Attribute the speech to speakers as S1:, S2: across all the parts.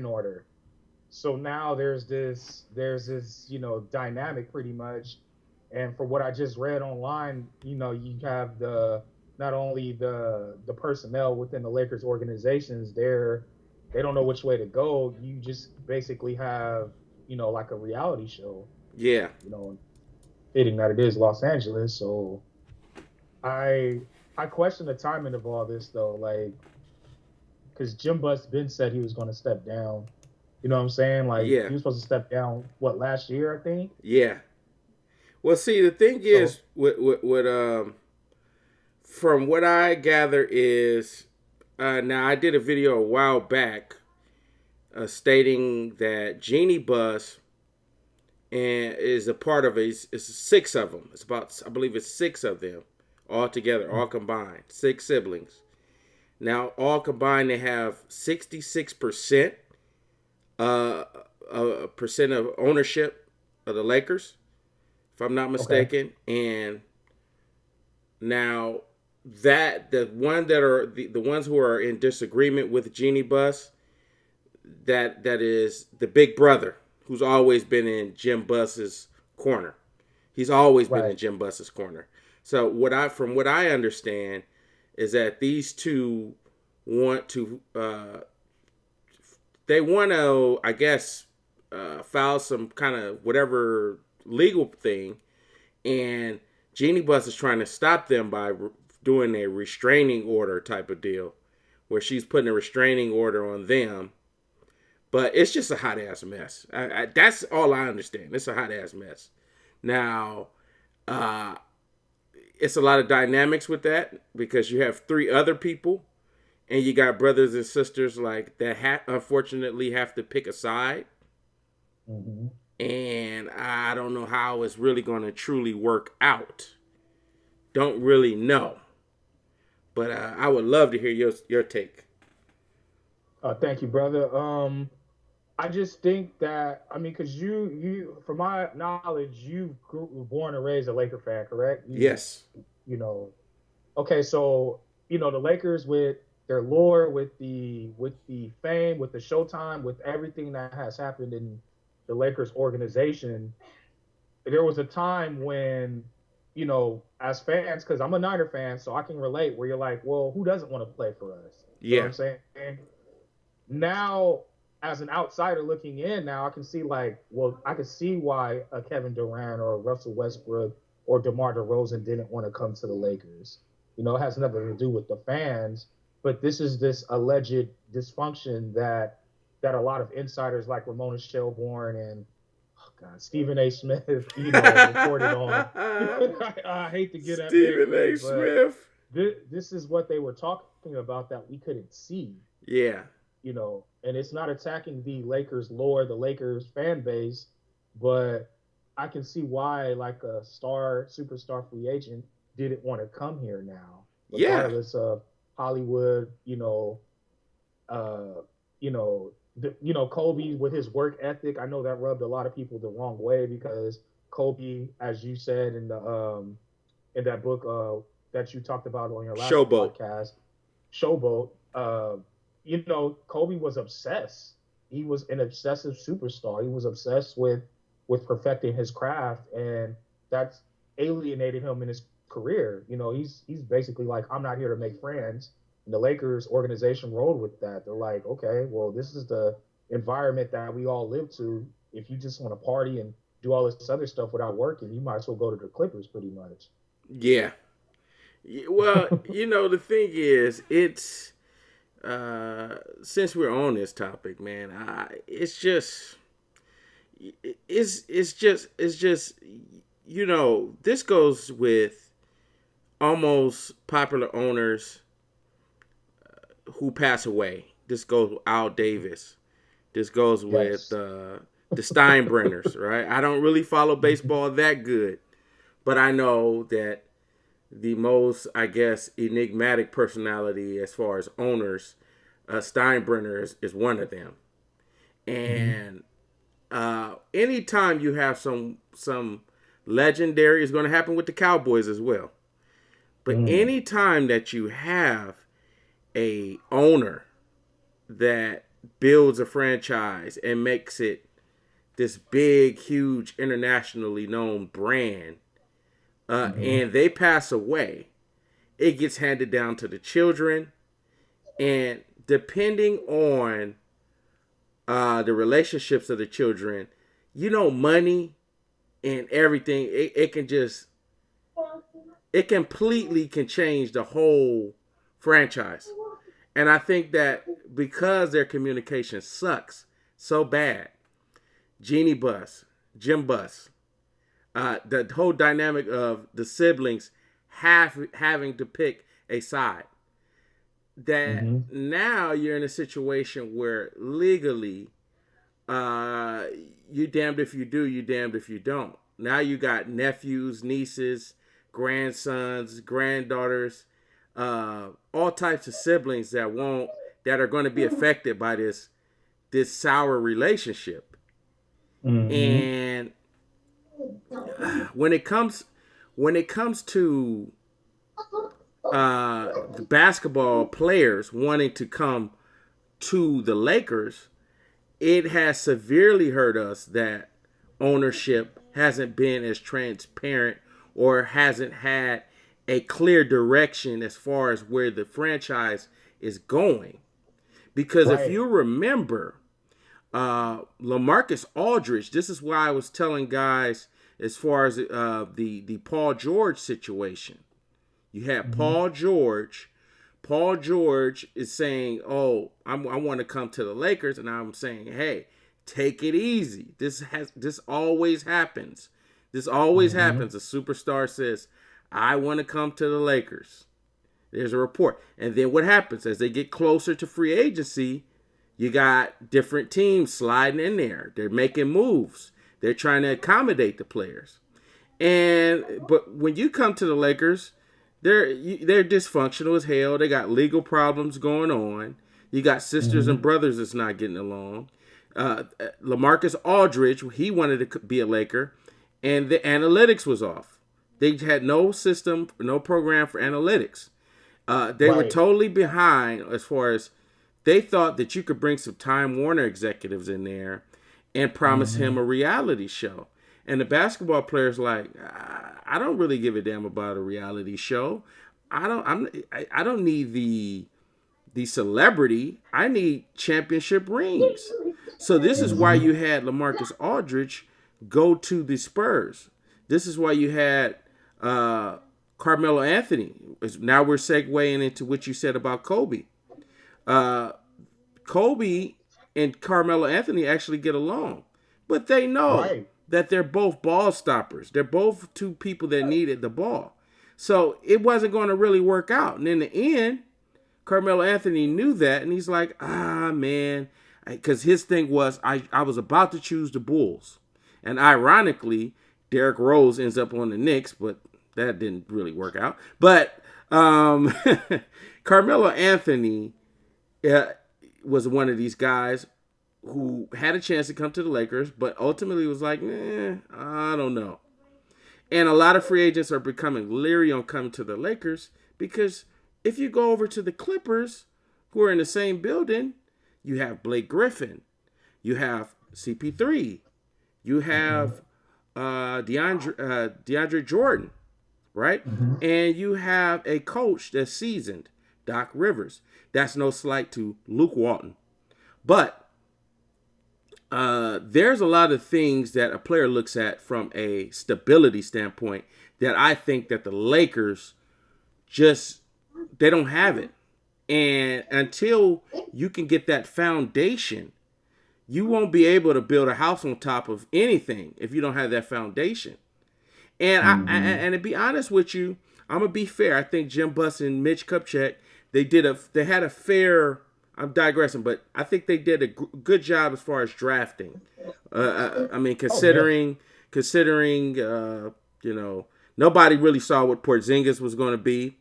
S1: order. So now there's this dynamic pretty much. And for what I just read online, you have the not only the personnel within the Lakers organizations, they don't know which way to go. You just basically have, like a reality show,
S2: Yeah.
S1: you know, fitting that it is Los Angeles. So I I question the timing of all this though, like because Jim Buss Ben said he was going to step down. You know what I'm saying? Like
S2: Yeah.
S1: he was supposed to step down what last year, I think.
S2: Yeah. Well, see, the thing
S1: So
S2: is, from what I gather is, now I did a video a while back stating that Jeannie Buss and is a part of it's six of them. It's about, I believe it's six of them all together, all combined, six siblings. Now all combined, they have 66% uh, percent of ownership of the Lakers, if I'm not
S1: okay,
S2: mistaken. And now that the one that are the ones who are in disagreement with Jeannie Buss, that is the big brother who's always been in Jim Buss's corner. He's always been
S1: right.
S2: in Jim Buss's corner. So from what I understand is that these two want to they want to, I guess, file some kind of whatever legal thing, and Jeannie Buss is trying to stop them by doing a restraining order type of deal, where she's putting a restraining order on them. But it's just a hot ass mess. That's all I understand. It's a hot ass mess. Now, uh, it's a lot of dynamics with that because you have three other people and you got brothers and sisters like that unfortunately have to pick a side,
S1: Hmm.
S2: and I don't know how it's really going to truly work out. Don't really know, but I would love to hear your take.
S1: Thank you, brother. I just think that I mean, because from my knowledge, were born and raised a Laker fan, correct?
S2: Yes.
S1: You know, okay, so the Lakers with their lore, with the fame, with the Showtime, with everything that has happened in the Lakers organization, there was a time when, as fans, because I'm a Niner fan, so I can relate, where you're like, well, who doesn't want to play for us? You know what
S2: Yeah.
S1: I'm saying? And now, as an outsider looking in, now I can see like, well, I can see why a Kevin Durant or Russell Westbrook or DeMar DeRozan didn't want to come to the Lakers. It has nothing to do with the fans, but this alleged dysfunction that a lot of insiders like Ramona Shelburne and God, Stephen A. Smith, reported on. I hate to get at big
S2: Stephen A.
S1: wig, but
S2: Smith.
S1: this is what they were talking about that we couldn't see,
S2: Yeah.
S1: and it's not attacking the Lakers lore, the Lakers fan base, but I can see why like a superstar free agent didn't want to come here now,
S2: Yeah.
S1: regardless of Hollywood, uh, Kobe with his work ethic. I know that rubbed a lot of people the wrong way because Kobe, as you said in that book that you talked about on your last
S2: Showboat.
S1: podcast, Showboat, Kobe was obsessed. He was an obsessive superstar. He was obsessed with perfecting his craft, and that's alienated him in his career. He's basically like, I'm not here to make friends. And the Lakers organization rolled with that. They're like, okay, well, this is the environment that we all live to. If you just want to party and do all this other stuff without working, you might as well go to the Clippers, pretty much.
S2: Yeah. Well, the thing is, it's since we're on this topic, man, it's just this goes with almost popular owners who pass away. This goes with Al Davis. This goes with
S1: Yes.
S2: the Steinbrenners, right? I don't really follow baseball that good, but I know that the most, I guess, enigmatic personality as far as owners, Steinbrenner is one of them.
S1: Mm-hmm.
S2: And anytime you have some legendary, is going to happen with the Cowboys as well. But
S1: Mm.
S2: anytime that you have a owner that builds a franchise and makes it this big, huge, internationally known brand,
S1: Mm-hmm.
S2: and they pass away, it gets handed down to the children, and depending on the relationships of the children, money and everything, it can just it completely can change the whole franchise. And I think that because their communication sucks so bad, Genie Bus, Jim Bus, the whole dynamic of the siblings having to pick a side, that
S1: Mm-hmm.
S2: now you're in a situation where legally, uh, you damned if you do, you damned if you don't. Now you got nephews, nieces, grandsons, granddaughters, all types of siblings that are going to be affected by this sour relationship.
S1: Mm-hmm.
S2: And when it comes when it comes to the basketball players wanting to come to the Lakers, it has severely hurt us that ownership hasn't been as transparent or hasn't had a clear direction as far as where the franchise is going. Because if
S1: Right.
S2: you remember, LaMarcus Aldridge, this is why I was telling guys as far as the Paul George situation. You had
S1: Mm-hmm.
S2: Paul George. Paul George is saying, "Oh, I want to come to the Lakers," and I'm saying, "Hey, take it easy. This always happens. This always
S1: Mm-hmm.
S2: happens." A superstar says, "I want to come to the Lakers." There's a report, and then what happens as they get closer to free agency? You got different teams sliding in there. They're making moves. They're trying to accommodate the players. But when you come to the Lakers, they're dysfunctional as hell. They got legal problems going on. You got sisters
S1: Mm-hmm.
S2: and brothers that's not getting along. LaMarcus Aldridge, he wanted to be a Laker, and the analytics was off. They had no system, no program for analytics. They were
S1: Right.
S2: totally behind as far as they thought that you could bring some Time Warner executives in there and promise
S1: Mm-hmm.
S2: him a reality show. And the basketball players like, I don't really give a damn about a reality show. I don't need the celebrity. I need championship rings. So this is why
S1: Mm-hmm.
S2: you had LaMarcus Aldridge go to the Spurs. This is why you had Carmelo Anthony. Now we're segueing into what you said about Kobe. Uh, Kobe and Carmelo Anthony actually get along, but they know
S1: Right.
S2: that they're both ball stoppers. They're both two people that needed the ball. So it wasn't going to really work out. And in the end, Carmelo Anthony knew that, and he's like, man, because his thing was, I was about to choose the Bulls. And ironically, Derrick Rose ends up on the Knicks, but that didn't really work out. But Carmelo Anthony uh, was one of these guys who had a chance to come to the Lakers, but ultimately was like, I don't know. And a lot of free agents are becoming leery on coming to the Lakers because if you go over to the Clippers, who are in the same building, you have Blake Griffin, you have CP3, you
S1: Mm-hmm.
S2: have DeAndre Jordan, right?
S1: Mm-hmm.
S2: And you have a coach that's seasoned, Doc Rivers. That's no slight to Luke Walton. But there's a lot of things that a player looks at from a stability standpoint that I think that the Lakers just they don't have it. And until you can get that foundation, you won't be able to build a house on top of anything if you don't have that foundation.
S1: Mm-hmm.
S2: And to be honest with you, I'm gonna be fair. I think Jim Buss and Mitch Kupchak they had a fair. I'm digressing, but I think they did a good job as far as drafting. I mean,
S1: Oh yes.
S2: considering you know nobody really saw what Porzingis was going to be,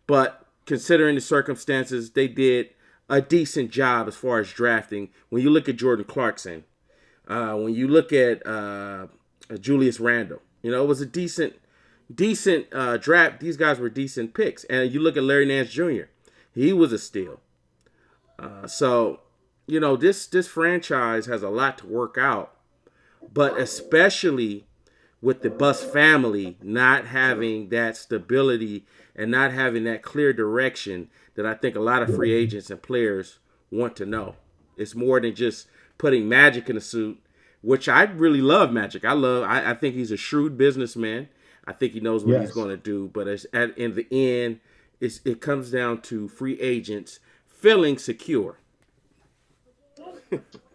S2: but considering the circumstances, they did a decent job as far as drafting. When you look at Jordan Clarkson, when you look at Julius Randle, it was a decent draft. These guys were decent picks. And you look at Larry Nance Jr., he was a steal. So this franchise has a lot to work out, but especially with the Bus family not having that stability and not having that clear direction that I think a lot of free agents and players want to know. It's more than just putting Magic in a suit, which I really love Magic. I think he's a shrewd businessman. I think he knows what he's
S1: Yes.
S2: going to do. But in the end, it comes down to free agents feeling secure.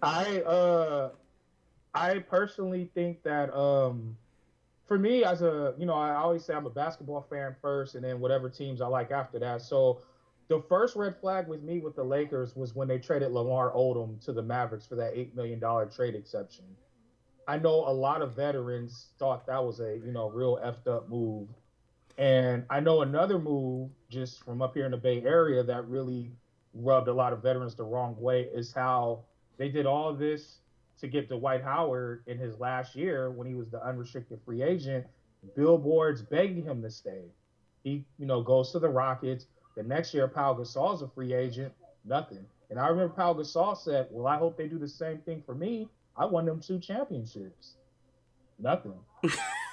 S1: I I personally think that for me as a I always say I'm a basketball fan first and then whatever teams I like after that. So the first red flag with me with the Lakers was when they traded Lamar Odom to the Mavericks for that $8 million trade exception. I know a lot of veterans thought that was a real effed up move. And I know another move just from up here in the Bay Area that really rubbed a lot of veterans the wrong way is how they did all this to get Dwight Howard in his last year when he was the unrestricted free agent. Billboards begging him to stay. He, goes to the Rockets. The next year, Pau Gasol's a free agent. Nothing. And I remember Pau Gasol said, "Well, I hope they do the same thing for me. I won them 2 championships." Nothing.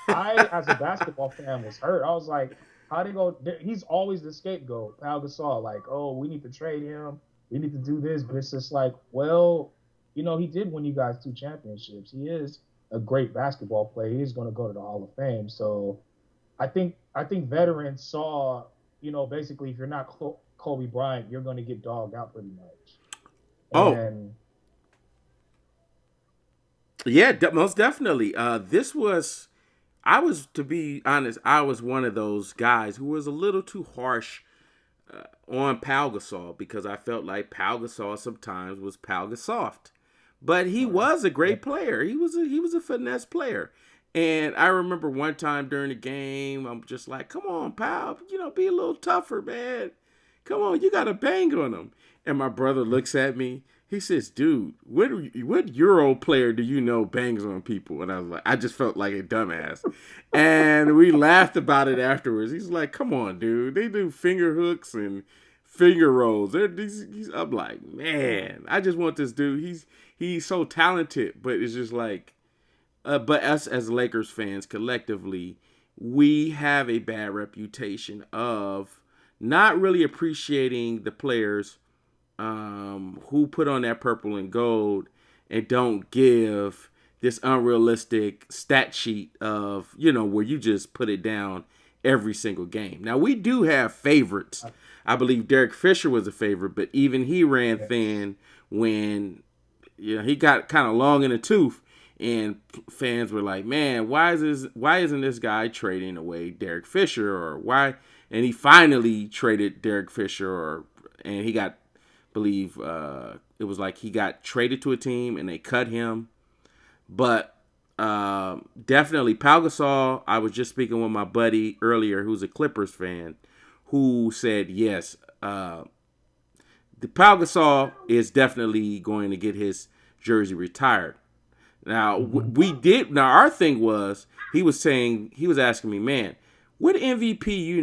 S1: As a basketball fan, was hurt. I was like, how they go? He's always the scapegoat. Pau Gasol, like, oh, we need to trade him. We need to do this, but it's just like, well, he did win you guys 2 championships. He is a great basketball player. He is going to go to the Hall of Fame. So I think veterans saw, basically, if you're not Kobe Bryant, you're going to get dogged out pretty much.
S2: Oh,
S1: And
S2: yeah, most definitely. This was, I was, to be honest, I was one of those guys who was a little too harsh on Pau Gasol because I felt like Pau Gasol sometimes was Pau Gasoft. But he was a
S1: yeah,
S2: great player. He was a finesse player. And I remember one time during the game, I'm just like, "Come on, Pau, be a little tougher, man. Come on, you got to bang on him." And my brother looks at me. He says, "Dude, what Euro player do you know bangs on people?" And I was like, I just felt like a dumbass. And we laughed about it afterwards. He's like, "Come on, dude. They do finger hooks and finger rolls. I'm like, man, I just want this dude. He's so talented, but it's just like, but us as Lakers fans collectively, we have a bad reputation of not really appreciating the players who put on that purple and gold and don't give this unrealistic stat sheet of, where you just put it down every single game. Now, we do have favorites. I believe Derek Fisher was a favorite, but even he ran
S1: yes.
S2: thin when he got kind of long in the tooth. And fans were like, "Man, why isn't this guy trading away Derek Fisher, or why?" And he finally traded Derek Fisher, and he got, believe it was like he got traded to a team and they cut him. But definitely Pau Gasol. I was just speaking with my buddy earlier, who's a Clippers fan, who said yes, the Pau Gasol is definitely going to get his jersey retired. Now
S1: Mm-hmm.
S2: we did. Now our thing was he was asking me, man, what MVP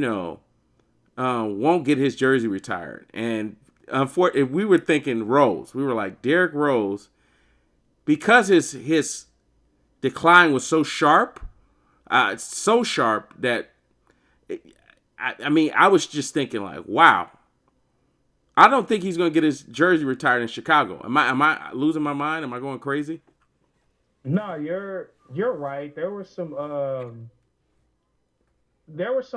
S2: won't get his jersey retired? And unfortunately, we were thinking Rose. We were like Derrick Rose, because his decline was so sharp that I mean, I was just thinking like, wow, I don't think he's gonna get his jersey retired in Chicago. Am I losing my mind? Am I going crazy?
S1: No, you're right. There was some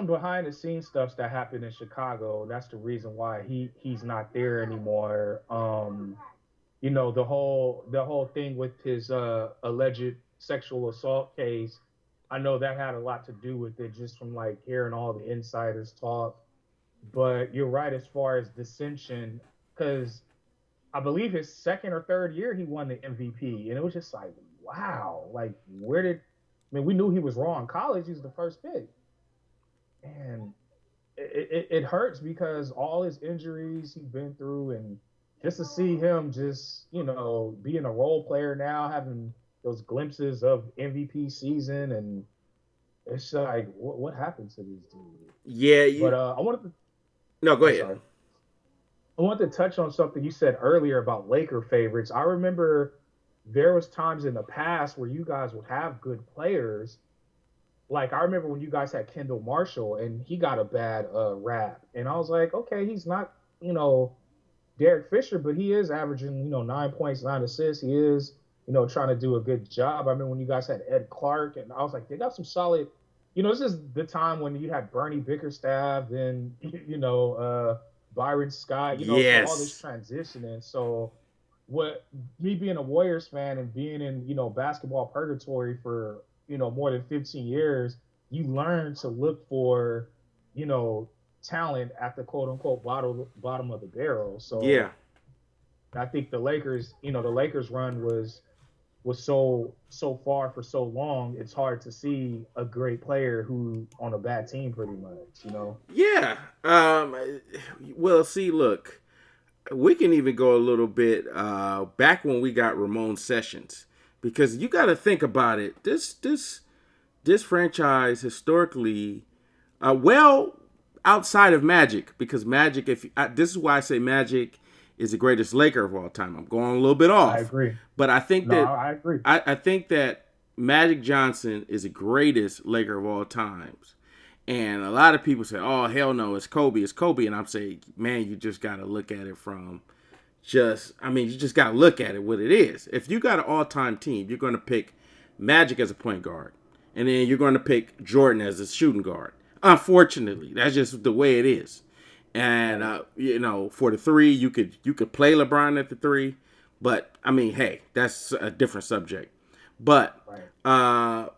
S1: behind the scenes stuff that happened in Chicago. That's the reason why he's not there anymore. The whole thing with his alleged sexual assault case. I know that had a lot to do with it, just from like hearing all the insiders talk. But you're right as far as dissension, because I believe his second or third year he won the MVP, and it was just like, wow, like where did? I mean, we knew he was raw in college. He was the first pick, and it hurts because all his injuries he's been through, and just to see him just being a role player now, having those glimpses of MVP season, and it's like what happened to this dude?
S2: Yeah,
S1: But I wanted to.
S2: no, go
S1: I'm
S2: ahead.
S1: sorry. I want to touch on something you said earlier about Laker favorites. I remember there was times in the past where you guys would have good players. Like I remember when you guys had Kendall Marshall and he got a bad rap, and I was like, okay, he's not Derek Fisher, but he is averaging 9 points, 9 assists. He is trying to do a good job. I mean, when you guys had Ed Clark, and I was like, they got some solid. This is the time when you had Bernie Bickerstaff, then Byron Scott. So all this
S2: Yes.
S1: transitioning. So what me being a Warriors fan and being in basketball purgatory for more than 15 years, you learn to look for you know talent at the quote unquote bottom of the barrel.
S2: Yeah.
S1: So I think the Lakers run was so far for so long. It's hard to see a great player who on a bad team, pretty much.
S2: Yeah. Well, see, look, we can even go a little bit back when we got Ramon Sessions, because you got to think about it. This franchise historically, well, outside of Magic, because Magic, this is why I say Magic is the greatest Laker of all time. I'm going a little bit
S1: I
S2: off,
S1: agree.
S2: but I think
S1: No,
S2: that
S1: I agree.
S2: I think that Magic Johnson is the greatest Laker of all times. And a lot of people say, "Oh, hell no, it's Kobe, it's Kobe," and I'm saying, man, you just got to look at it from you just got to look at it what it is. If you got an all-time team, you're going to pick Magic as a point guard, and then you're going to pick Jordan as a shooting guard. Unfortunately, that's just the way it is. And
S1: Right.
S2: for the three, you could play LeBron at the three, but I mean, hey, that's a different subject. But
S1: Right.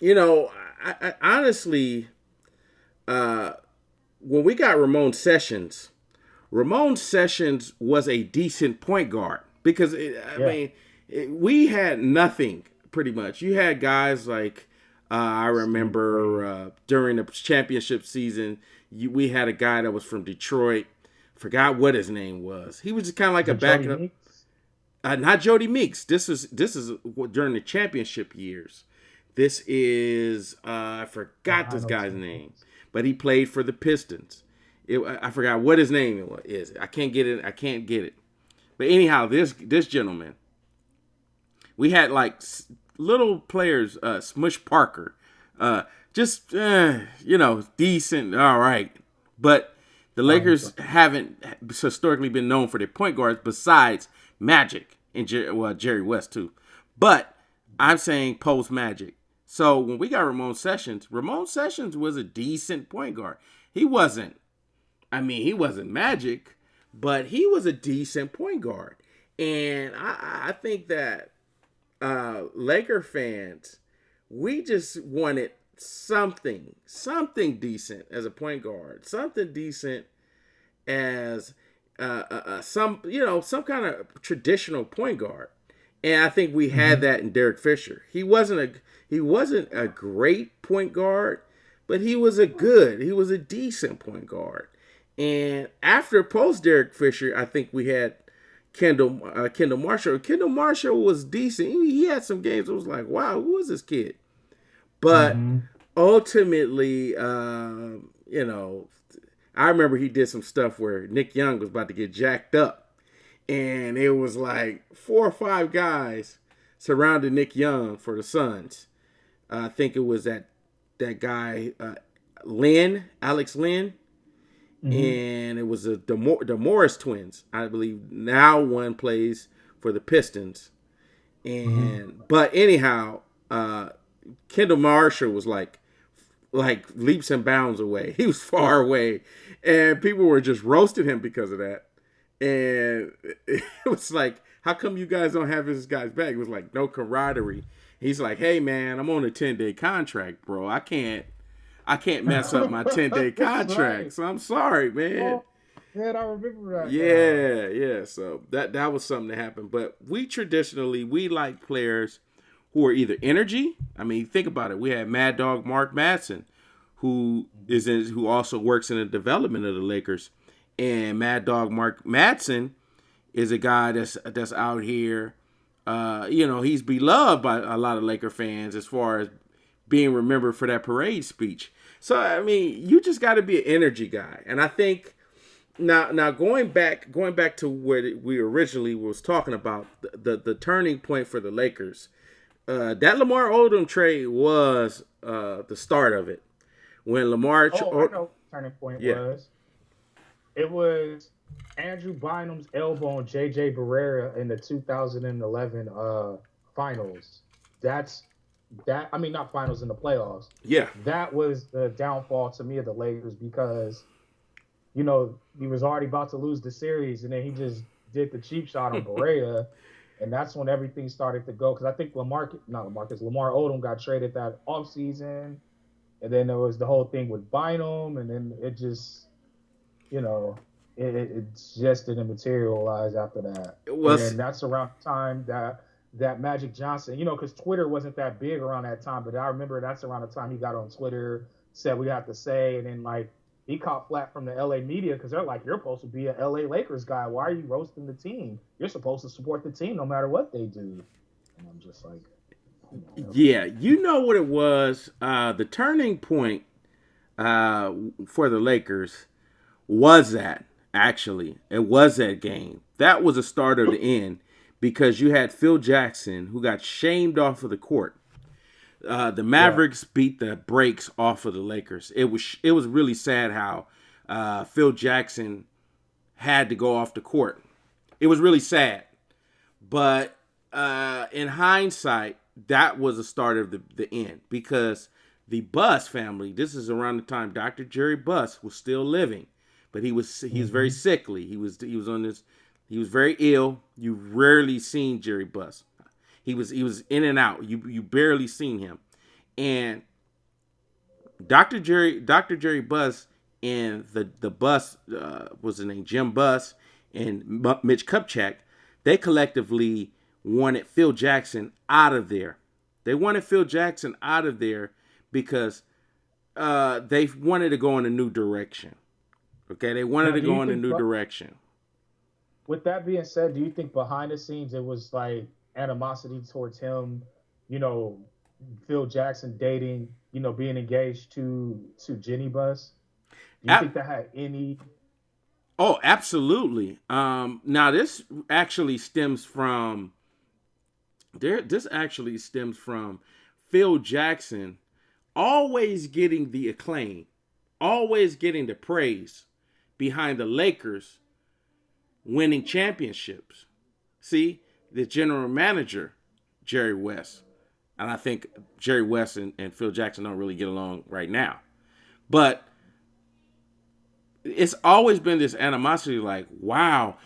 S2: you know, I honestly, uh, when we got Ramon Sessions was a decent point guard because
S1: Yeah.
S2: we had nothing pretty much. You had guys like I
S1: Steve
S2: remember
S1: Wade.
S2: during the championship season, we had a guy that was from Detroit. Forgot what his name was. He was just kind of like
S1: Is
S2: a
S1: it Jody
S2: backup.
S1: Meeks?
S2: Not Jody Meeks. This is during the championship years. This is I forgot
S1: I
S2: this
S1: know
S2: guy's
S1: Steve
S2: name,
S1: Meeks.
S2: but he played for the Pistons. I forgot what his name is. I can't get it. I can't get it. But anyhow, this gentleman, we had like little players, Smush Parker, uh, just decent, all right. But the
S1: Fine.
S2: Lakers haven't historically been known for their point guards besides Magic and Jerry West too. But I'm saying post Magic. So when we got Ramon Sessions was a decent point guard. He wasn't. He wasn't Magic, but he was a decent point guard. And I think that Laker fans, we just wanted something decent as a point guard, something decent as some kind of traditional point guard. And I think we had
S1: Mm-hmm.
S2: that in Derek Fisher. He wasn't a great point guard, but he was a decent point guard. And after post Derek Fisher, I think we had Kendall Marshall. Kendall Marshall was decent. He had some games. It was like, wow, who is this kid? But
S1: Mm-hmm.
S2: ultimately, I remember he did some stuff where Nick Young was about to get jacked up, and it was like 4 or 5 guys surrounded Nick Young for the Suns. I think it was that guy Alex Lynn,
S1: Mm-hmm.
S2: and it was the Morris twins. I believe now one plays for the Pistons,
S1: Mm-hmm.
S2: but anyhow, Kendall Marshall was like leaps and bounds away. He was far away, and people were just roasting him because of that. And it was like, how come you guys don't have this guy's back? It was like no camaraderie. He's like, hey man, I'm on a 10-day contract, bro. I can't mess up my 10-day
S1: That's right.
S2: contract. So I'm sorry, man.
S1: Oh, man, I remember that now.
S2: Yeah, yeah. So that was something that happened. But we like players who are either energy. Think about it. We had Mad Dog Mark Madsen, who also works in the development of the Lakers, and Mad Dog Mark Madsen is a guy that's out here. He's beloved by a lot of Laker fans as far as being remembered for that parade speech. So you just got to be an energy guy, and I think Now going back to where we originally was talking about the turning point for the Lakers. That Lamar Odom trade was the start of it. When Lamar,
S1: Oh, I know what the turning point
S2: yeah,
S1: was. It was Andrew Bynum's elbow on JJ Barrera in the 2011 finals. That's that. I mean, not finals, in the playoffs.
S2: yeah,
S1: That was the downfall to me of the Lakers because he was already about to lose the series, and then he just did the cheap shot on Barrera, and that's when everything started to go. Because I think Lamar Odom got traded that offseason, and then there was the whole thing with Bynum, and then it just you know, it just didn't materialize after that.
S2: it
S1: And
S2: was.
S1: then that's around the time that Magic Johnson, because Twitter wasn't that big around that time, but I remember that's around the time he got on Twitter, said we have to say, and then like he caught flat from the LA media because they're like, you're supposed to be a LA Lakers guy. Why are you roasting the team? You're supposed to support the team no matter what they do. And I'm just like,
S2: Yeah, you know what it was. The turning point uh, for the Lakers was that actually it was that game. That was the start of the end because you had Phil Jackson who got shamed off of the court. The
S1: yeah,
S2: Mavericks beat the brakes off of the Lakers. It was really sad how Phil Jackson had to go off the court. It was really sad, but in hindsight, that was the start of the end because the Buss family. This is around the time Dr. Jerry Buss was still living, but he was very
S1: mm-hmm.
S2: sickly. He was on this. He was very ill. You rarely seen Jerry Buss. He was in and out. You barely seen him, and Dr. Jerry Buss and the Buss was his name Jim Buss and Mitch Kupchak. They collectively wanted Phil Jackson out of there. They wanted Phil Jackson out of there because they wanted to go in a new direction. Okay, they wanted
S1: Now,
S2: to
S1: do you
S2: go in a
S1: think
S2: new direction.
S1: with that being said, do you think behind the scenes it was like animosity towards him, you know, Phil Jackson dating, being engaged to Jenny Bus? Do you think that had any?
S2: Oh, absolutely. Now this actually stems from there. This actually stems from Phil Jackson always getting the acclaim, always getting the praise behind the Lakers winning championships. See, the general manager, Jerry West, and I think Jerry West and Phil Jackson don't really get along right now. But it's always been this animosity like, wow,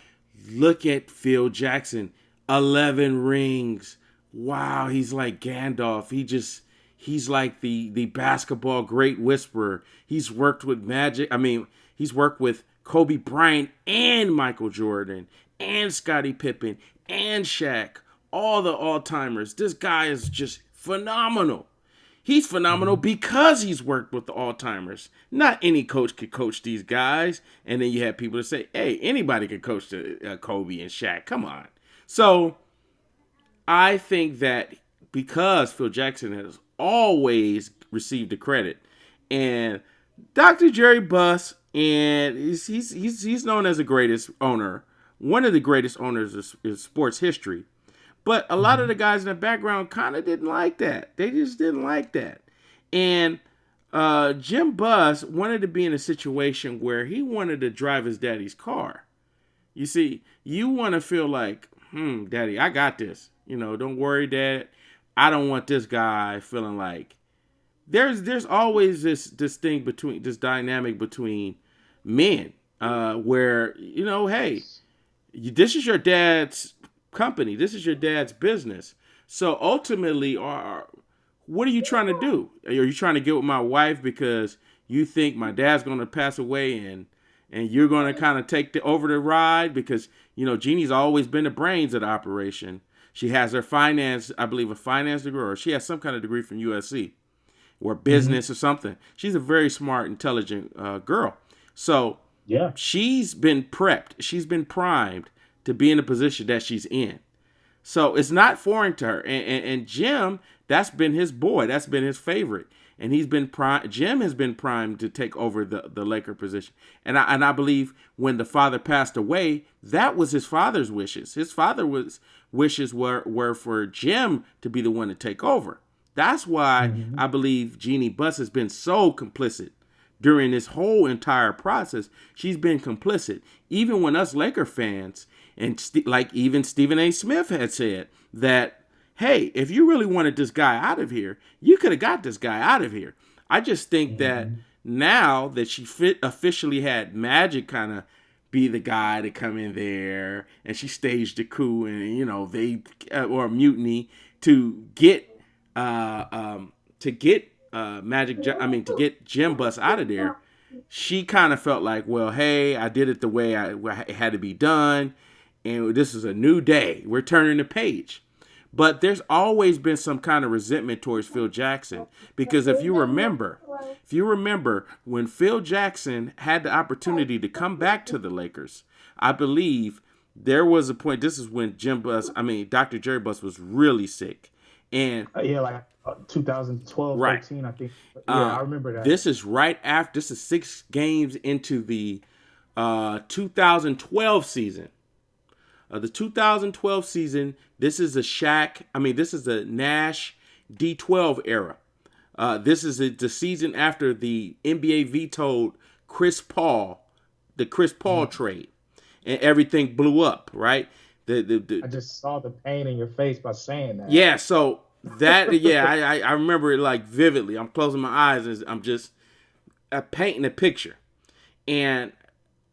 S2: look at Phil Jackson, 11 rings. Wow, he's like Gandalf. He's like the basketball great whisperer. He's worked with Magic. I mean, he's worked with Kobe Bryant and Michael Jordan and Scottie Pippen and Shaq, all the all-timers. This guy is just phenomenal. He's phenomenal
S1: Mhm.
S2: because he's worked with the all-timers. Not any coach could coach these guys. And then you have people that say, hey, anybody could coach Kobe and Shaq. Come on. So I think that because Phil Jackson has always received the credit, and Dr. Jerry Buss, and he's known as the greatest owner, one of the greatest owners of sports history. But a lot of the
S1: Mhm.
S2: guys in the background kind of didn't like that. They just didn't like that. And Jim Buss wanted to be in a situation where he wanted to drive his daddy's car. You see, you want to feel like, daddy, I got this. Don't worry, dad. I don't want this guy feeling like there's always this thing between this dynamic between men, where hey, this is your dad's company. This is your dad's business. So ultimately, what are you trying to do? Are you trying to get with my wife because you think my dad's going to pass away and you're going to kind of take over the ride because Jeannie's always been the brains of the operation. She has her finance, I believe, a finance degree, or she has some kind of degree from USC or
S1: Mhm.
S2: business or something. She's a very smart, intelligent girl. So
S1: Yeah.
S2: she's been prepped. She's been primed to be in the position that she's in. So it's not foreign to her. And Jim, that's been his boy. That's been his favorite. and he's been prime. Jim has been primed to take over the Laker position, and I believe when the father passed away, that was his father's wishes. His father was wishes were for Jim to be the one to take over. That's why
S1: Mm-hmm.
S2: I believe Jeannie Buss has been so complicit during this whole entire process. She's been complicit, even when us Laker fans and like even Stephen A. Smith had said that, hey, if you really wanted this guy out of here, you could have got this guy out of here. I just think that
S1: Mm-hmm.
S2: now that she officially had Magic kind of be the guy to come in there, and she staged a coup, and they or a mutiny to get Magic. I mean, to get Jim Buss out of there. She kind of felt like, well, hey, I did it the way it had to be done, and this is a new day. We're turning the page. But there's always been some kind of resentment towards Phil Jackson, because if you remember when Phil Jackson had the opportunity to come back to the Lakers, I believe there was a point. This is when Dr. Jerry Buss was really sick, and
S1: Yeah, like 2012,
S2: right.
S1: 13, I think. Yeah, I remember that.
S2: This is right after. This is 6 games into the 2012 season. The 2012 season. This is a Shaq. This is the Nash D12 era. This is the season after the NBA vetoed the Chris Paul
S1: Mhm.
S2: trade, and everything blew up. Right.
S1: I just saw the pain in your face by saying that.
S2: Yeah. So I remember it like vividly. I'm closing my eyes and I'm just painting a picture. And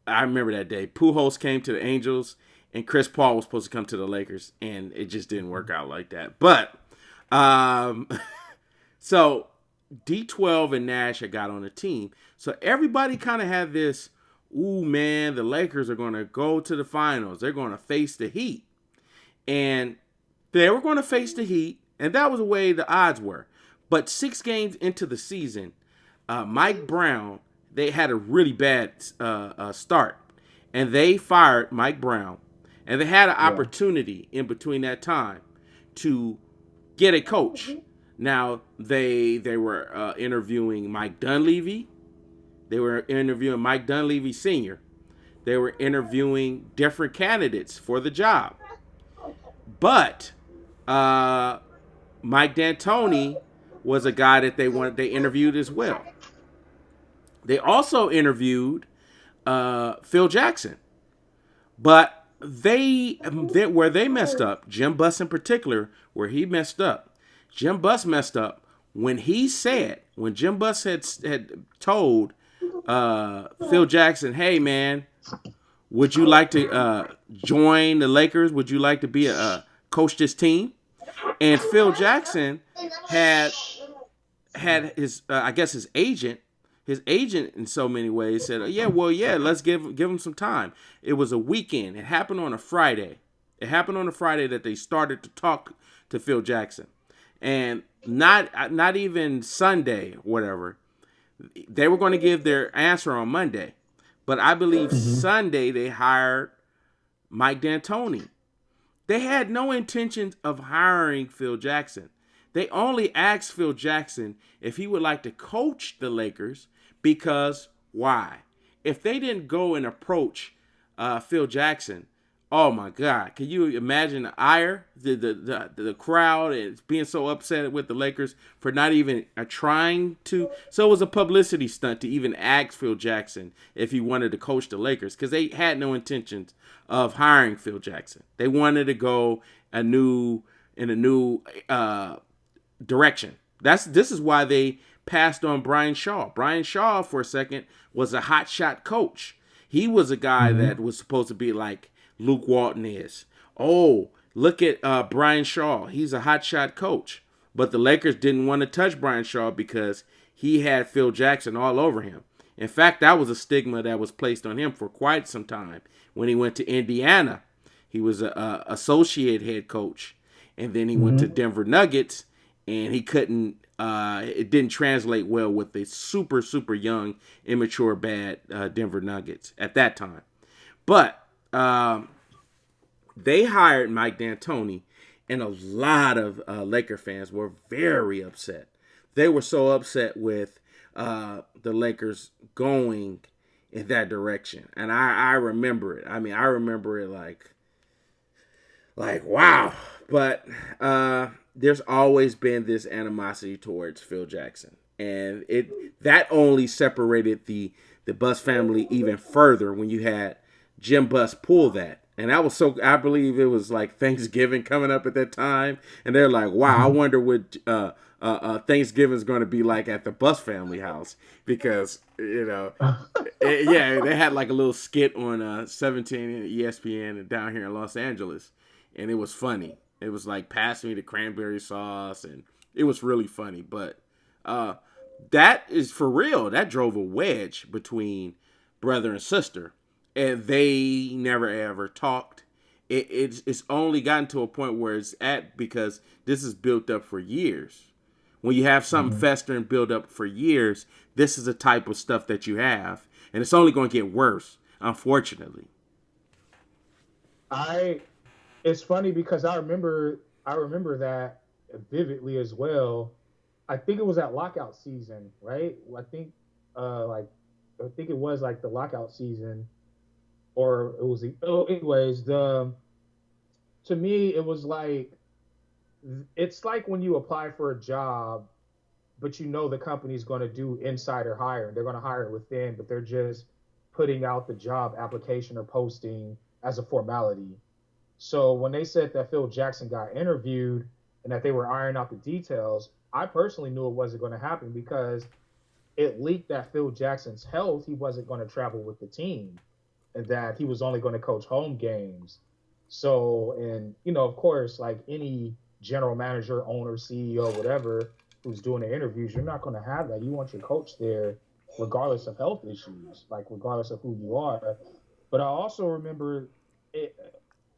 S2: I remember that day. Pujols came to the Angels, and Chris Paul was supposed to come to the Lakers, and it just didn't work out like that. But um, so D12 and Nash had got on the team, so everybody kind of had this. Ooh man, the Lakers are going to go to the finals. They're going to face the Heat, and they were going to face the Heat, and that was the way the odds were. But 6 games into the season, Mike Brown, they had a really bad start, and they fired Mike Brown, and they had an
S1: Yeah.
S2: opportunity in between that time to get a coach. Now they were interviewing Mike Dunleavy. They were interviewing Mike Dunleavy Sr. They were interviewing different candidates for the job, but uh, Mike D'Antoni was a guy that they interviewed as well. They also interviewed Phil Jackson, but where they messed up, Jim Buss in particular, where he messed up. Jim Buss messed up when Jim Buss had told Phil Jackson, "Hey man, would you like to join the Lakers? Would you like to be a coach this team?" And Phil Jackson had his I guess his agent in so many ways said, yeah, well, yeah, let's give him some time. It was a weekend. It happened on a Friday. That they started to talk to Phil Jackson, and not even Sunday, whatever. They were going to give their answer on Monday, but I believe
S1: Hmm.
S2: Sunday they hired Mike D'Antoni. They had no intentions of hiring Phil Jackson. They only asked Phil Jackson if he would like to coach the Lakers, because why? If they didn't go and approach Phil Jackson, oh my God, can you imagine the ire, the crowd is being so upset with the Lakers for not even trying to? So it was a publicity stunt to even ask Phil Jackson if he wanted to coach the Lakers, because they had no intentions of hiring Phil Jackson. They wanted to go in a new direction. This is why they passed on Brian Shaw. Brian Shaw, for a second, was a hot shot coach. He was a guy that
S1: Hmm.
S2: was supposed to be like Luke Walton is. Oh, look at Brian Shaw. He's a hot shot coach. But the Lakers didn't want to touch Brian Shaw because he had Phil Jackson all over him. In fact, that was a stigma that was placed on him for quite some time. When he went to Indiana, he was a associate head coach, and then he went to
S1: Hmm.
S2: Denver Nuggets, and he couldn't. It didn't translate well with the super young, immature, bad Denver Nuggets at that time. But they hired Mike D'Antoni, and a lot of Laker fans were very upset. they were so upset with the Lakers going in that direction. And I remember it. I mean, I remember it like wow. But there's always been this animosity towards Phil Jackson, and it that only separated the Buss family even further when you had Jim Buss pull that. And that was so, I believe it was like Thanksgiving coming up at that time. And they're like, wow, I wonder what Thanksgiving's going to be like at the Buss family house. Because, yeah, they had like a little skit on 17 and ESPN and down here in Los Angeles. And it was funny. It was like, pass me the cranberry sauce. And it was really funny. But that is for real. That drove a wedge between brother and sister, and they never ever talked. It's only gotten to a point where it's at because this is built up for years. When you have something fester and build up for years, this is the type of stuff that you have, and it's only going to get worse, unfortunately.
S1: I it's funny because I remember that vividly as well. I think it was that lockout season, right? Like I think it was like the lockout season, or it was anyways. The To me it was like it's like when you apply for a job, but you know the company's going to do insider hiring. They're going to hire within, but they're just putting out the job application or posting as a formality. So when they said that Phil Jackson got interviewed and that they were ironing out the details, I personally knew it wasn't going to happen because it leaked that Phil Jackson's health, he wasn't going to travel with the team and that he was only going to coach home games. So, and of course, like any general manager, owner, CEO, whatever, who's doing the interviews, you're not going to have that. You want your coach there, regardless of health issues, like regardless of who you are. But I also remember it.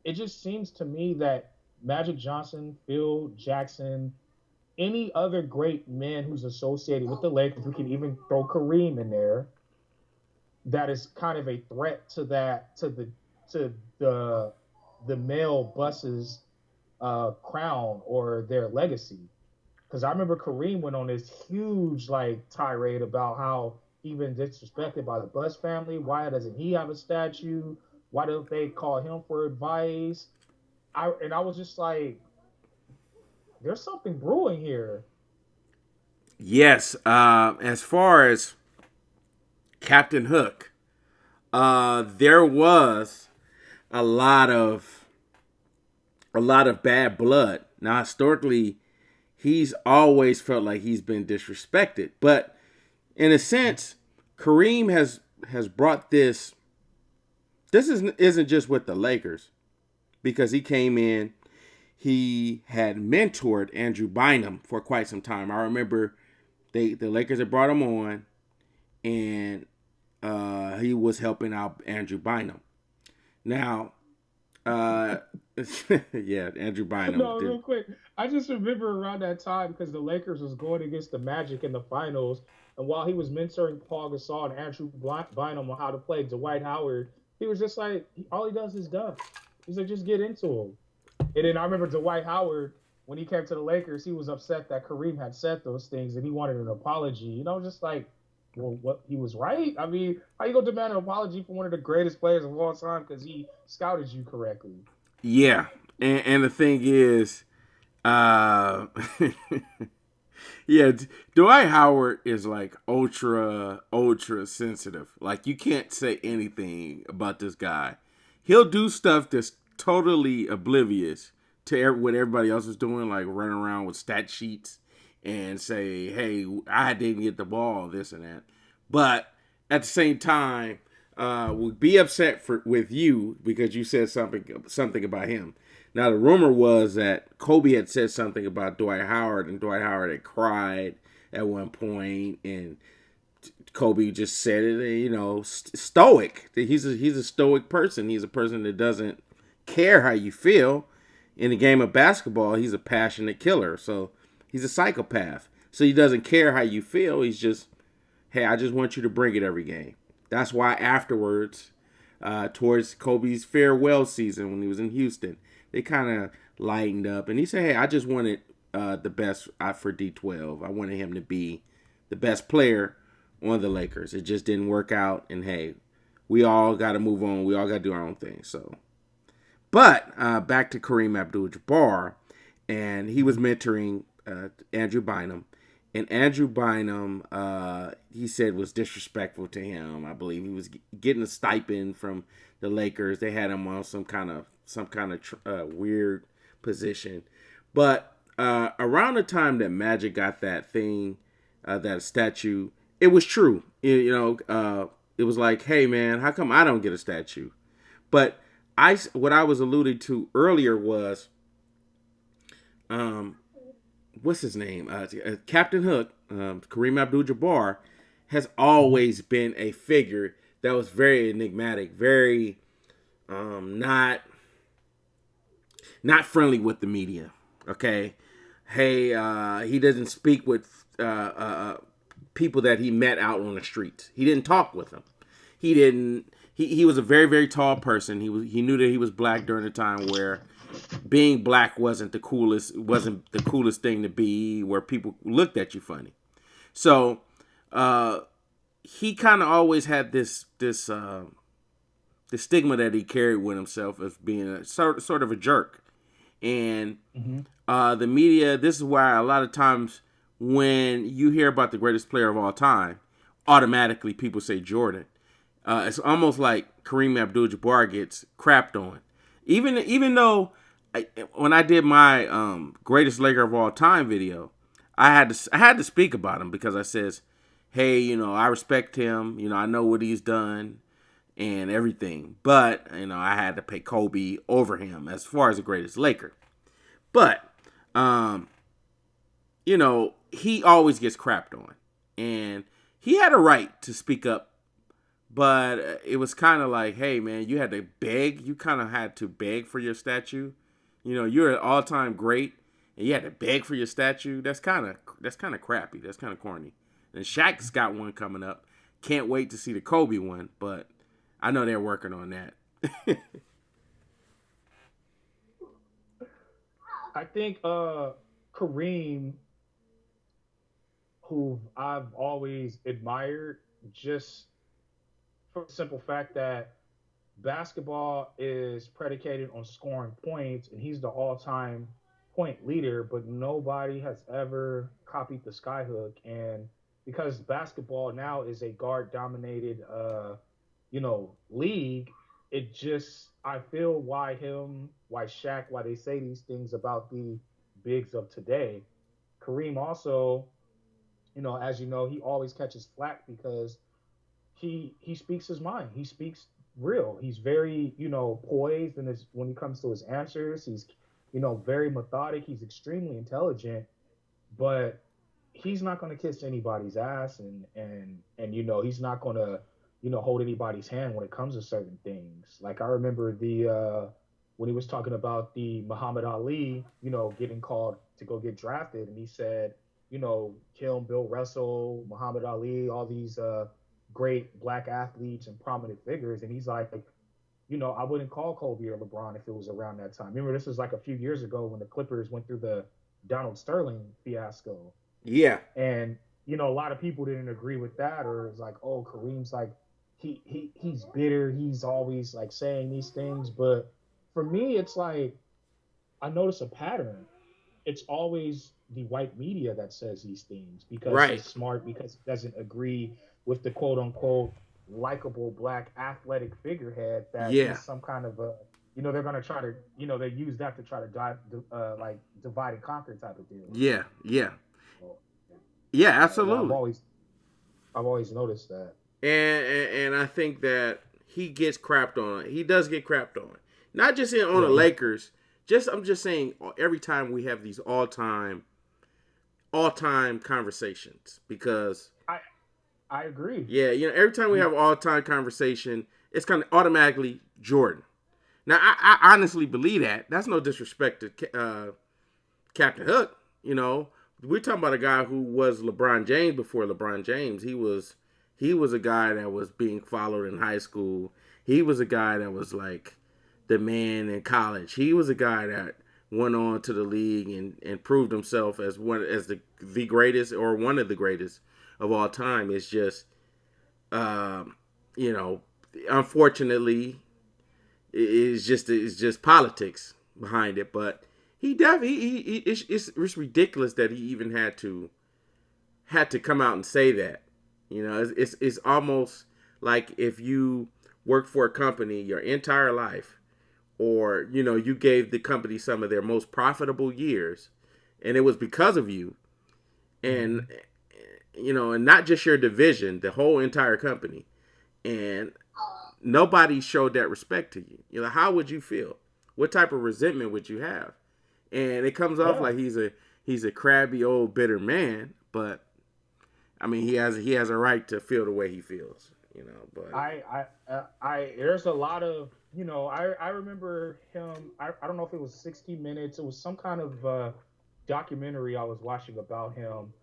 S1: It just seems to me that Magic Johnson, Phil Jackson, any other great man who's associated with the Lakers, we can even throw Kareem in there, that is kind of a threat to that to the male Buss's crown or their legacy. Because I remember Kareem went on this huge like tirade about how he been disrespected by the Buss family. Why doesn't he have a statue? Why don't they call him for advice? I was just like, there's something brewing here.
S2: Yes, as far as Captain Hook, there was a lot of bad blood. Now, historically, he's always felt like he's been disrespected, but in a sense, Kareem has brought this. Isn't just with the Lakers because he came in. He had mentored Andrew Bynum for quite some time. I remember the Lakers had brought him on, and he was helping out Andrew Bynum. Now, uh, yeah, Andrew Bynum
S1: No,
S2: did.
S1: real quick. I just remember around that time because the Lakers was going against the Magic in the finals, and while he was mentoring Paul Gasol and Andrew Bynum on how to play Dwight Howard, he was just like, all he does is dunk. He's like, just get into him. And then I remember Dwight Howard when he came to the Lakers, he was upset that Kareem had said those things and he wanted an apology. Just like, well, what he was right. I mean, how you gonna demand an apology from one of the greatest players of all time because he scouted you correctly?
S2: Yeah, and the thing is, uh, yeah, Dwight Howard is like ultra sensitive. Like you can't say anything about this guy. He'll do stuff that's totally oblivious to what everybody else is doing, like run around with stat sheets and say, "Hey, I didn't get the ball," this and that. But at the same time, would be upset with you because you said something about him. Now the rumor was that Kobe had said something about Dwight Howard, and Dwight Howard had cried at one point, and Kobe just said it. Stoic. He's a stoic person. He's a person that doesn't care how you feel. In the game of basketball, he's a passionate killer. So he's a psychopath. So he doesn't care how you feel. He's just, hey, I just want you to bring it every game. That's why afterwards, towards Kobe's farewell season when he was in Houston, they kind of lightened up. And he said, hey, I just wanted the best for D12. I wanted him to be the best player on the Lakers. It just didn't work out, and hey, we all got to move on. We all got to do our own thing. So, but back to Kareem Abdul-Jabbar, and he was mentoring Andrew Bynum, and Andrew Bynum, he said was disrespectful to him. I believe he was getting a stipend from the Lakers. They had him on some kind of weird position, but around the time that Magic got that thing, that statue, it was true. It was like, hey man, how come I don't get a statue? But what I was alluding to earlier was, what's his name? Captain Hook, Kareem Abdul-Jabbar, has always been a figure that was very enigmatic, very not friendly with the media. Okay, hey, he doesn't speak with people that he met out on the streets. He didn't talk with them. He didn't. He was a very, very tall person. He knew that he was black during a time where being black wasn't the coolest thing to be, where people looked at you funny. So he kind of always had this the stigma that he carried with himself as being a sort of a jerk. And the media, this is why a lot of times when you hear about the greatest player of all time, automatically people say Jordan. It's almost like Kareem Abdul-Jabbar gets crapped on. Even though when I did my greatest Laker of all time video, I had to speak about him because I says, hey, I respect him. I know what he's done and everything. But, I had to pay Kobe over him as far as the greatest Laker. But, he always gets crapped on. And he had a right to speak up. But it was kind of like, hey, man, you had to beg. You kind of had to beg for your statue. You're an all-time great, and you had to beg for your statue. That's kind of crappy. That's kind of corny. And Shaq's got one coming up. Can't wait to see the Kobe one, but I know they're working on that.
S1: I think Kareem, who I've always admired, just for the simple fact that basketball is predicated on scoring points, and he's the all-time point leader, but nobody has ever copied the skyhook. And because basketball now is a guard-dominated, league, it just I feel why Shaq, why they say these things about the bigs of today. Kareem also, as you know, he always catches flack because he speaks his mind. He speaks real. He's very, poised and when he comes to his answers. He's, very methodic. He's extremely intelligent, but he's not going to kiss anybody's ass, and he's not going to hold anybody's hand when it comes to certain things. Like I remember the when he was talking about the Muhammad Ali, getting called to go get drafted, and he said, him, Bill Russell, Muhammad Ali, all these great black athletes and prominent figures, and he's like, I wouldn't call Kobe or LeBron if it was around that time. Remember, this was like a few years ago when the Clippers went through the Donald Sterling fiasco.
S2: Yeah.
S1: And a lot of people didn't agree with that, or it's like, oh, Kareem's like he's bitter. He's always like saying these things. But for me, it's like I notice a pattern. It's always the white media that says these things because
S2: Right.
S1: he's smart, because he doesn't agree with the quote unquote likable black athletic figurehead that
S2: Yeah.
S1: he's some kind of a they're gonna try to they use that to try to like divide and conquer type of deal.
S2: Yeah. Yeah.
S1: So,
S2: Yeah,
S1: I've
S2: absolutely.
S1: always noticed that.
S2: And I think that he gets crapped on. He does get crapped on. Not just on the
S1: Yeah,
S2: Lakers. I'm just saying every time we have these all time conversations, because
S1: I agree.
S2: yeah, every time we have all time conversation, it's kind of automatically Jordan. Now I honestly believe that. That's no disrespect to Captain Hook. We're talking about a guy who was LeBron James before LeBron James. He was a guy that was being followed in high school. He was a guy that was like the man in college. He was a guy that went on to the league and proved himself as the greatest or one of the greatest of all time. It's just, um, you know, unfortunately, it's just politics behind it. But he definitely it's ridiculous that he even had to come out and say that. It's almost like if you work for a company your entire life, or you gave the company some of their most profitable years, and it was because of you, and
S1: Mm-hmm.
S2: and not just your division, the whole entire company, and nobody showed that respect to you. How would you feel? What type of resentment would you have? And it comes off
S1: Yeah.
S2: like he's a crabby old bitter man, but I mean he has a right to feel the way he feels, but
S1: There's a lot of, I remember him. I don't know if it was 60 Minutes. It was some kind of documentary I was watching about him.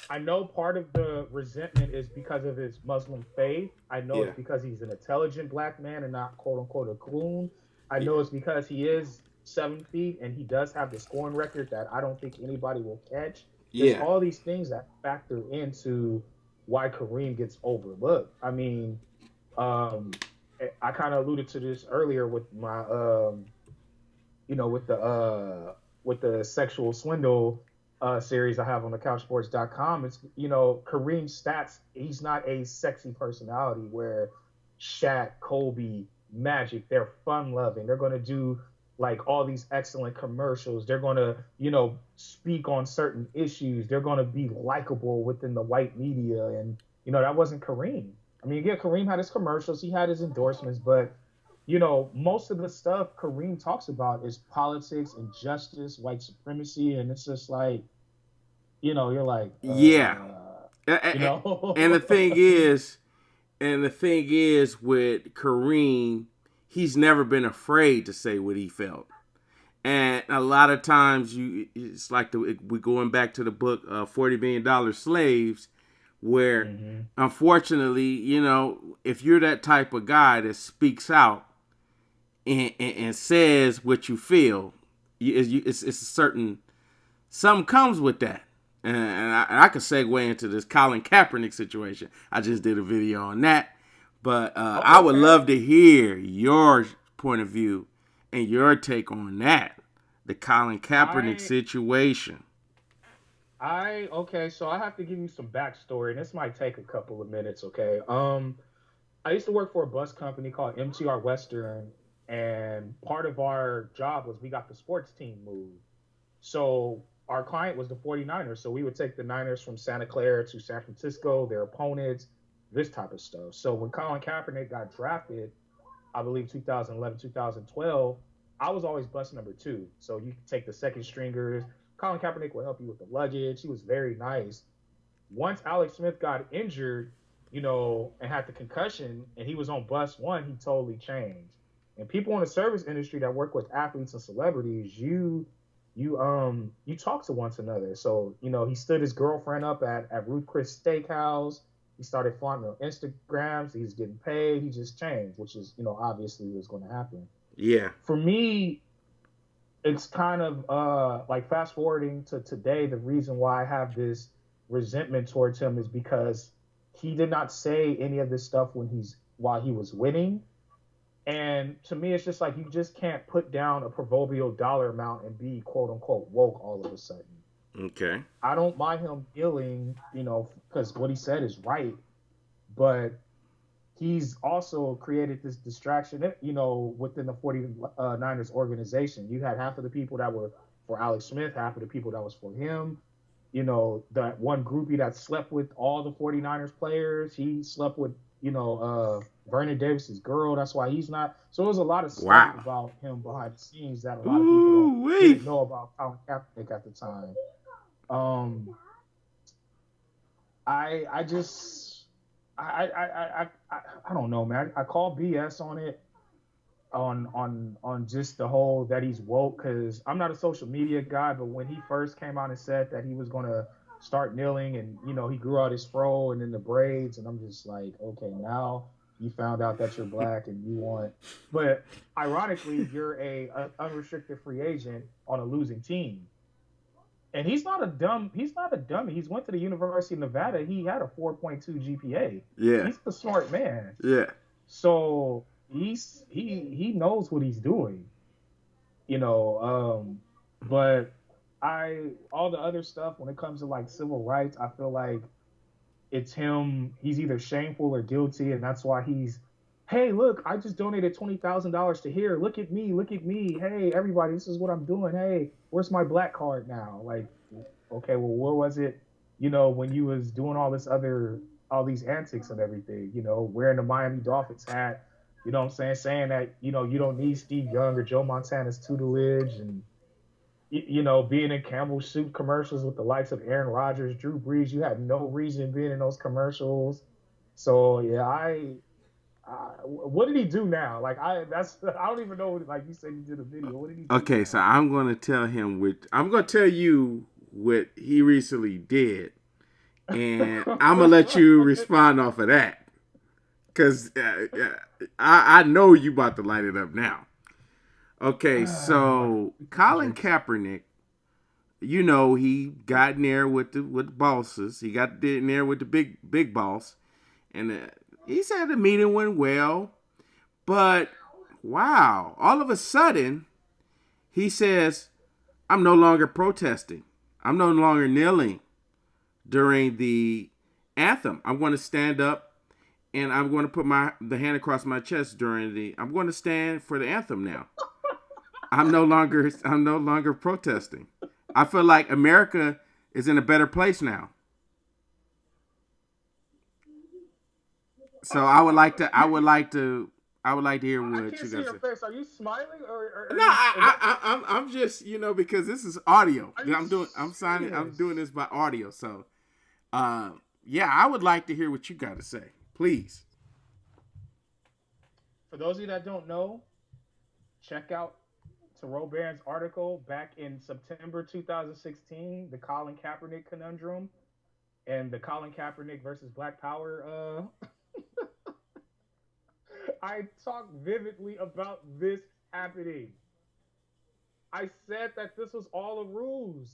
S1: I know part of the resentment is because of his Muslim faith. I know
S2: yeah.
S1: it's because he's an intelligent black man and not quote unquote a coon. I
S2: Yeah.
S1: know it's because he is 7 feet and he does have the scoring record that I don't think anybody will catch. There's
S2: Yeah.
S1: all these things that factor into why Kareem gets overlooked. I mean, um, I kind of alluded to this earlier with my, you know, with the sexual swindle series I have on the couchsports.com. It's, Kareem's stats. He's not a sexy personality where Shaq, Kobe, Magic, they're fun loving. They're going to do like all these excellent commercials. They're going to, speak on certain issues. They're going to be likable within the white media. And, that wasn't Kareem. I mean, yeah, Kareem had his commercials, he had his endorsements, but most of the stuff Kareem talks about is politics, injustice, white supremacy, and it's just like, you're like,
S2: Yeah.
S1: you
S2: And the
S1: know,
S2: thing is, with Kareem, he's never been afraid to say what he felt. And a lot of times, it's like we're going back to the book, $40 Million Slaves, where
S1: hmm
S2: unfortunately, if you're that type of guy that speaks out and says what you feel, it's a certain something comes with that. And I could segue into this Colin Kaepernick situation. I just did a video on that, but I
S1: Oh,
S2: would
S1: okay.
S2: love to hear your point of view and your take on that, the Colin Kaepernick
S1: I
S2: situation.
S1: okay, so I have to give you some backstory, and this might take a couple of minutes, okay? I used to work for a bus company called MTR Western, and part of our job was we got the sports team moved. So our client was the 49ers. So we would take the Niners from Santa Clara to San Francisco, their opponents, this type of stuff. So when Colin Kaepernick got drafted, I believe 2011, 2012, I was always bus number two. So you could take the second stringers. Colin Kaepernick would help you with the luggage. He was very nice. Once Alex Smith got injured, and had the concussion, and he was on bus one, he totally changed. And people in the service industry that work with athletes and celebrities, you talk to one another. So he stood his girlfriend up at Ruth Chris Steakhouse. He started flaunting on Instagrams. He's getting paid. He just changed, which is obviously was going to happen.
S2: Yeah.
S1: For me, it's kind of like fast forwarding to today. The reason why I have this resentment towards him is because he did not say any of this stuff while he was winning. And to me, it's just like you just can't put down a proverbial dollar amount and be quote unquote woke all of a sudden.
S2: Okay.
S1: I don't mind him dealing, because what he said is right, but he's also created this distraction, within the 49ers organization. You had half of the people that were for Alex Smith, half of the people that was for him. That one groupie that slept with all the 49ers players, he slept with, Vernon Davis's girl. That's why he's not. So there's a lot of stuff
S2: Wow.
S1: about him behind the scenes that a lot of people don't
S2: Ooh wee.
S1: didn't know about Colin Kaepernick at the time. Um, I just I don't know, man. I call BS on it, on just the whole that he's woke, because I'm not a social media guy, but when he first came out and said that he was gonna start kneeling, and he grew out his fro and then the braids, and I'm just like, okay, now You found out that you're black and you want, but ironically, you're a unrestricted free agent on a losing team. And he's not a dummy. He's went to the University of Nevada. He had a 4.2 GPA.
S2: Yeah.
S1: He's a smart man.
S2: Yeah.
S1: So he knows what he's doing, you know. But I all the other stuff when it comes to like civil rights, I feel like it's him. He's either shameful or guilty, and that's why he's. Hey, look! I just donated $20,000 to here. Look at me! Look at me! Hey, everybody! This is what I'm doing. Hey, where's my black card now? Like, okay, well, where was it? When you was doing all these antics and everything. Wearing the Miami Dolphins hat. You know what I'm saying? Saying that you don't need Steve Young or Joe Montana's tutelage, and being in Campbell Soup commercials with the likes of Aaron Rodgers, Drew Brees. You had no reason being in those commercials. So yeah, what did he do now? Like I don't even know. Like you said, he did a video. What did he do
S2: Okay,
S1: now?
S2: so I'm gonna tell you what he recently did, and I'm gonna let you respond off of that, cause I know you about to light it up now. Okay, so Colin Kaepernick, he got in there with the bosses. He got in there with the big boss, and he said the meeting went well. But wow, all of a sudden, he says, "I'm no longer protesting. I'm no longer kneeling during the anthem. I'm going to stand up and I'm going to put the hand across my chest during the. I'm going to stand for the anthem now. I'm no longer protesting. I feel like America is in a better place now. So I would like to hear
S1: I
S2: what
S1: can't
S2: you
S1: see
S2: guys
S1: your
S2: say.
S1: face. Are you smiling or are
S2: No,
S1: you? What?
S2: I'm just because this is audio.
S1: Are you
S2: I'm doing
S1: serious?
S2: this by audio. So, yeah, I would like to hear what you got to say, please.
S1: For those of you that don't know, check out Tareau article back in September 2016, the Colin Kaepernick conundrum and the Colin Kaepernick versus Black Power. I talked vividly about this happening. I said that this was all a ruse.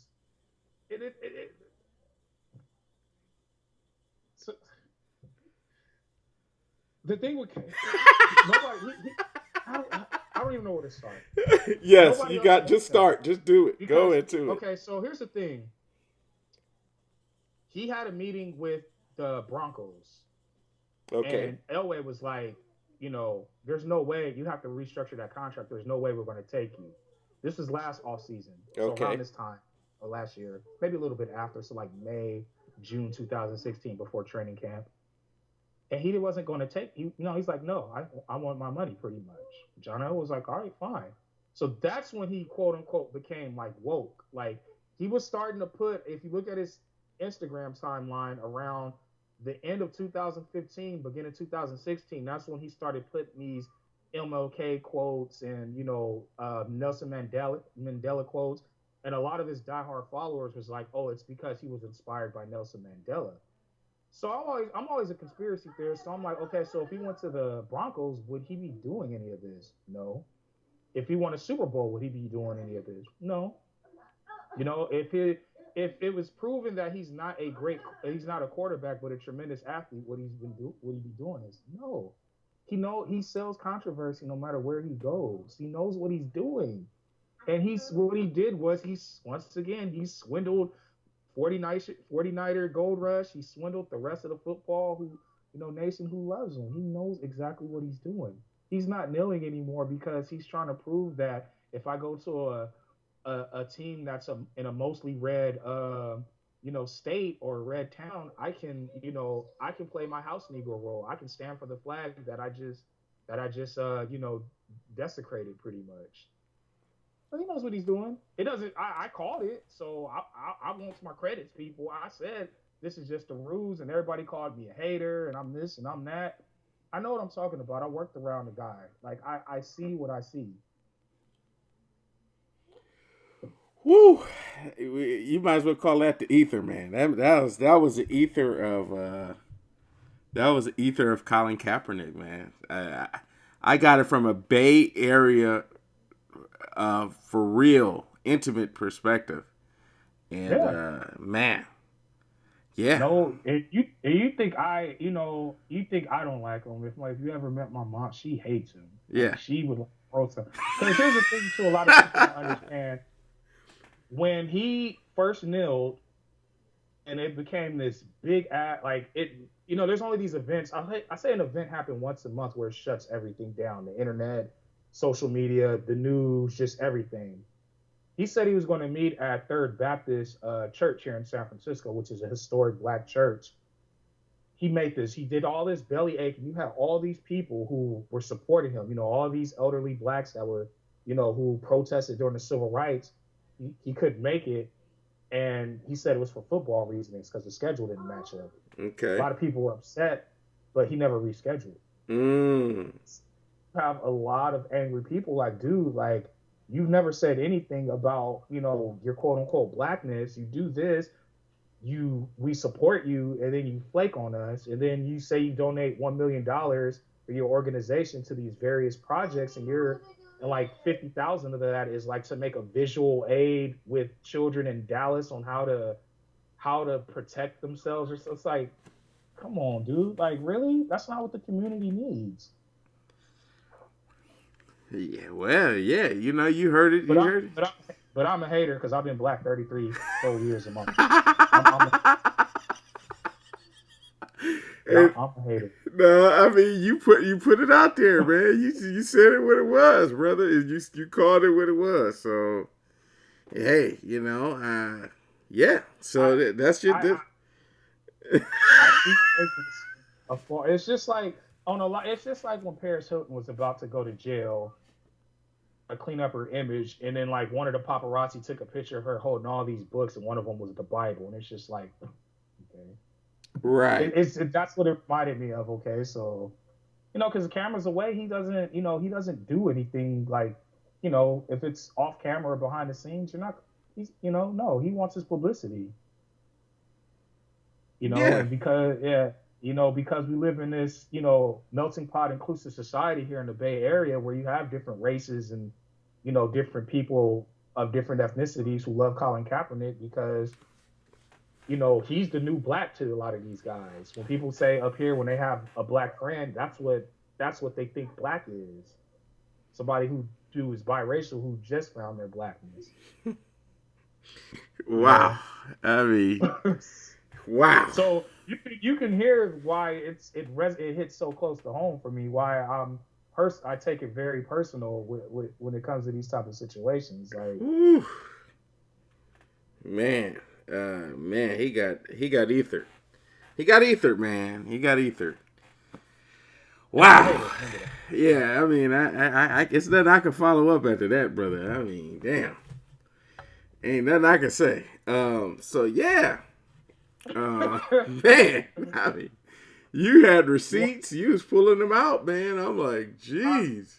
S1: So the thing with nobody, I don't even know where to start.
S2: Yes,
S1: Nobody
S2: you got just
S1: understands
S2: start. Just do it. Go
S1: because
S2: into it.
S1: okay. So here's the thing. He had a meeting with the Broncos,
S2: Okay.
S1: and Elway was like, there's no way you have to restructure that contract. There's no way we're going to take you. This was last off season, so around
S2: Okay.
S1: this time or last year, maybe a little bit after, so like May, June 2016, before training camp. And he wasn't going to take he's like, no, I want my money pretty much. John O was like, all right, fine. So that's when he quote unquote became like woke. Like he was starting to put, if you look at his Instagram timeline around the end of 2015, beginning of 2016, that's when he started putting these MLK quotes and Nelson Mandela quotes, and a lot of his diehard followers was like, oh, it's because he was inspired by Nelson Mandela. So I'm always a conspiracy theorist. So I'm like, okay, so if he went to the Broncos, would he be doing any of this? No. If he won a Super Bowl, would he be doing any of this? No. If it was proven that he's not a quarterback but a tremendous athlete, what he be doing is no. He sells controversy no matter where he goes. He knows what he's doing. And what he did was he swindled 49er Gold Rush. He swindled the rest of the football nation who loves him. He knows exactly what he's doing. He's not kneeling anymore because he's trying to prove that if I go to a team that's in a mostly red state or red town, I can play my house Negro role. I can stand for the flag that I just desecrated pretty much. But he knows what he's doing. It doesn't. I called it, so I want my credits, people. I said this is just a ruse, and everybody called me a hater, and I'm this and I'm that. I know what I'm talking about. I worked around the guy. Like I see what I see.
S2: Woo! You might as well call that the ether, man. That was the ether of That was Ether of Colin Kaepernick, man. I got it from a Bay Area, for real, intimate perspective. And,
S1: Yeah.
S2: man, yeah.
S1: No, you think you think I don't like him. If you ever met my mom, she hates him. Like
S2: Yeah.
S1: she would like roast him. Because here's the thing too, a lot of people don't understand. When he first kneeled and it became this big act, like it, there's only these events. I say an event happened once a month where it shuts everything down: the internet, social media, the news, just everything. He said he was going to meet at Third Baptist Church here in San Francisco, which is a historic Black church. He made this. He did all this belly aching. You had all these people who were supporting him. All these elderly blacks that were, who protested during the civil rights. He couldn't make it, and he said it was for football reasons because the schedule didn't match up. A
S2: Okay.
S1: lot of people were upset, but he never rescheduled.
S2: Mm.
S1: Have a lot of angry people like, dude, like you've never said anything about, your quote unquote blackness. You do this, we support you, and then you flake on us, and then you say you donate $1 million for your organization to these various projects, and like 50,000 of that is like to make a visual aid with children in Dallas on how to protect themselves. Or so it's like, come on, dude, like really, that's not what the community needs.
S2: Yeah, well, yeah, you heard it.
S1: But
S2: You
S1: I'm
S2: heard
S1: but I'm but I'm a hater because I've been black 33 whole years of my life. I'm
S2: it.
S1: but
S2: And,
S1: I'm a hater.
S2: no, I mean you put it out there, man. You said it what it was, brother. You called it what it was. So hey, yeah. So
S1: I
S2: that's your.
S1: I I think it's just like on a lot. It's just like when Paris Hilton was about to go to jail to clean up her image, and then like one of the paparazzi took a picture of her holding all these books, and one of them was the Bible, and it's just like, okay,
S2: Right.
S1: that's what it reminded me of. Okay, so because the camera's away, he doesn't do anything like, if it's off camera or behind the scenes, you're not. No, he wants his publicity.
S2: Yeah.
S1: And because yeah, because we live in this, melting pot inclusive society here in the Bay Area where you have different races and, different people of different ethnicities who love Colin Kaepernick because, he's the new black to a lot of these guys. When people say up here when they have a black friend, that's what they think black is. Somebody who is biracial who just found their blackness. You
S2: Wow.
S1: know.
S2: I mean, wow.
S1: So you can hear why it hits so close to home for me. Why I take it very personal when it comes to these type of situations. Like,
S2: Whew. Man, man, he got ether. He got ether, man. He got ether.
S1: and I'm a
S2: Wow.
S1: hater. Remember that.
S2: Yeah, I mean, it's nothing I can follow up after that, brother. I mean, damn, ain't nothing I can say. So yeah, man, I mean, you had receipts, you was pulling them out, man. I'm like,
S1: I,
S2: jeez.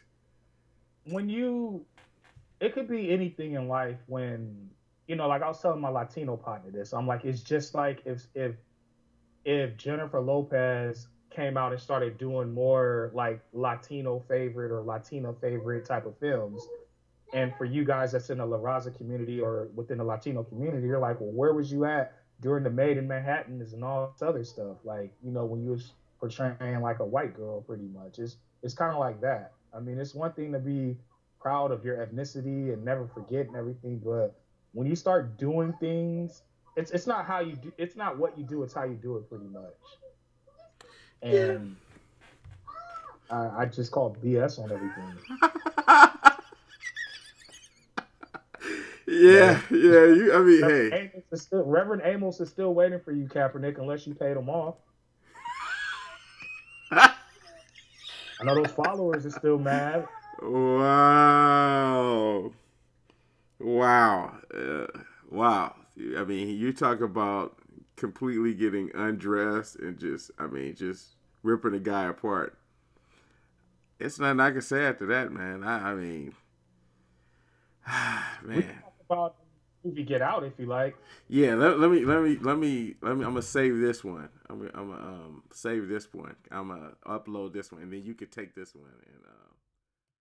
S1: when it could be anything in life. When like I was telling my Latino partner this, I'm like, it's just like if Jennifer Lopez came out and started doing more like Latino favorite or Latino favorite type of films. And for you guys that's in the La Raza community or within the Latino community, you're like, well, where was you at during the Made in Manhattan and all this other stuff? Like, when you was portraying like a white girl, pretty much. It's kind of like that. I mean, it's one thing to be proud of your ethnicity and never forget and everything, but when you start doing things, it's not how you do. It's not what you do. It's how you do it, pretty much.
S2: Yeah.
S1: And I just call BS on everything. You
S2: Yeah,
S1: know,
S2: yeah. I mean, hey.
S1: Reverend Amos is still waiting for you, Kaepernick, unless you paid him off. I know those followers are still mad.
S2: Wow. Wow. Wow. I mean, you talk about completely getting undressed and just ripping a guy apart. It's nothing I can say after that, man. I mean,
S1: We
S2: man.
S1: talk about movie Get Out if you like.
S2: Yeah, I'm gonna save this one. I'm gonna save this one. I'm gonna upload this one, and then you could take this one and